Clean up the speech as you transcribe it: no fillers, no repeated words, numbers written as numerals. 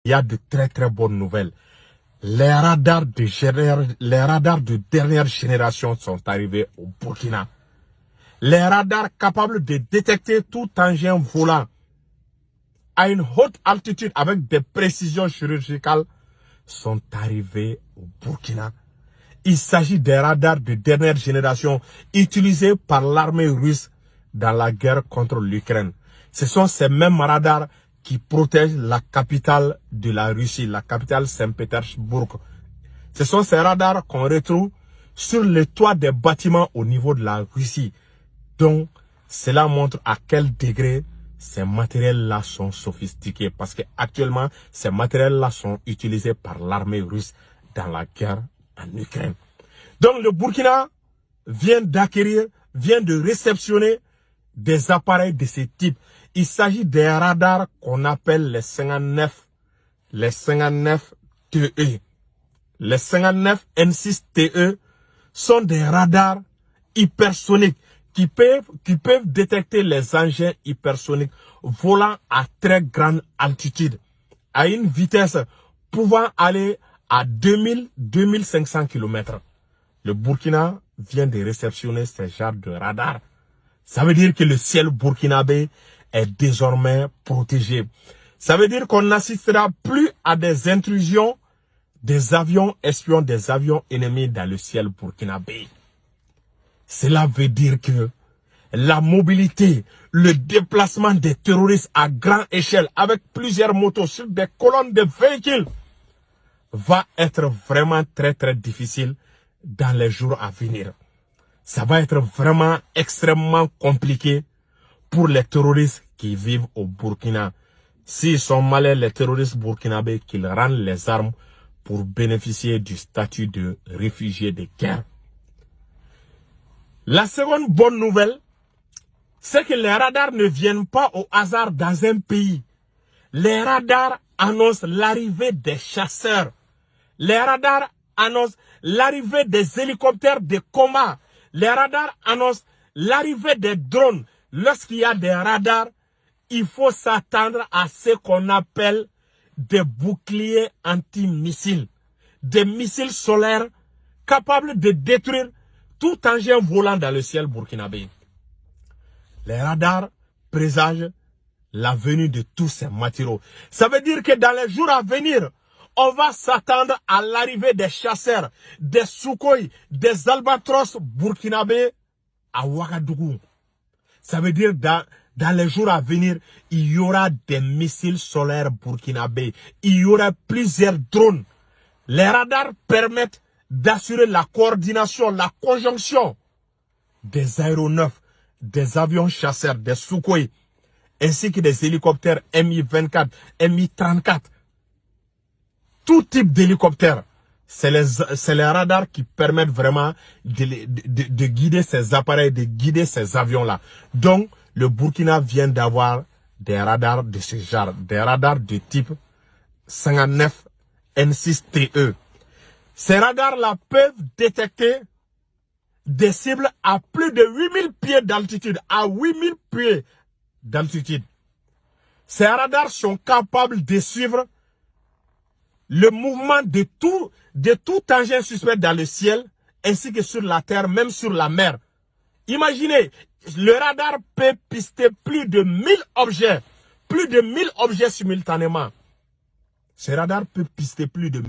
il y a de très très bonnes nouvelles. Les radars de dernière génération sont arrivés au Burkina. Les radars capables de détecter tout engin volant à une haute altitude avec des précisions chirurgicales sont arrivés au Burkina. Il s'agit des radars de dernière génération utilisés par l'armée russe dans la guerre contre l'Ukraine. Ce sont ces mêmes radars qui protègent la capitale de la Russie, la capitale Saint-Pétersbourg. Ce sont ces radars qu'on retrouve sur le toit des bâtiments au niveau de la Russie. Donc, cela montre à quel degré ces matériels-là sont sophistiqués. Parce qu'actuellement, ces matériels-là sont utilisés par l'armée russe dans la guerre en Ukraine. Donc, le Burkina vient de réceptionner des appareils de ce type. Il s'agit des radars qu'on appelle les 59 TE. Les 59 N6 TE sont des radars hypersoniques qui peuvent détecter les engins hypersoniques volant à très grande altitude, à une vitesse pouvant aller à 2000-2500 km. Le Burkina vient de réceptionner ce genre de radar. Ça veut dire que le ciel burkinabé est désormais protégé. Ça veut dire qu'on n'assistera plus à des intrusions des avions espions, des avions ennemis dans le ciel burkinabé. Cela veut dire que la mobilité, le déplacement des terroristes à grande échelle avec plusieurs motos sur des colonnes de véhicules va être vraiment très très difficile dans les jours à venir. Ça va être vraiment extrêmement compliqué pour les terroristes qui vivent au Burkina. S'ils sont malins, les terroristes burkinabés, qu'ils rendent les armes pour bénéficier du statut de réfugié de guerre. La seconde bonne nouvelle, c'est que les radars ne viennent pas au hasard dans un pays. Les radars annoncent l'arrivée des chasseurs. Les radars annoncent l'arrivée des hélicoptères de combat. Les radars annoncent l'arrivée des drones. Lorsqu'il y a des radars, il faut s'attendre à ce qu'on appelle des boucliers anti-missiles. Des missiles solaires capables de détruire tout engin volant dans le ciel burkinabé. Les radars présagent la venue de tous ces matériaux. Ça veut dire que dans les jours à venir, on va s'attendre à l'arrivée des chasseurs, des Sukhoi, des albatros burkinabés à Ouagadougou. Ça veut dire dans les jours à venir, il y aura des missiles solaires burkinabés. Il y aura plusieurs drones. Les radars permettent d'assurer la coordination, la conjonction des aéronefs, des avions chasseurs, des Sukhoi, ainsi que des hélicoptères Mi-24, Mi-34. Tout type d'hélicoptère. C'est les radars qui permettent vraiment de guider ces appareils, de guider ces avions-là. Donc, le Burkina vient d'avoir des radars de ce genre, des radars de type 59 N6 TE. Ces radars-là peuvent détecter des cibles à plus de 8000 pieds d'altitude, à 8000 pieds d'altitude. Ces radars sont capables de suivre le mouvement de tout engin suspect dans le ciel, ainsi que sur la terre, même sur la mer. Imaginez, le radar peut pister plus de 1000 objets simultanément. Ce radar peut pister plus de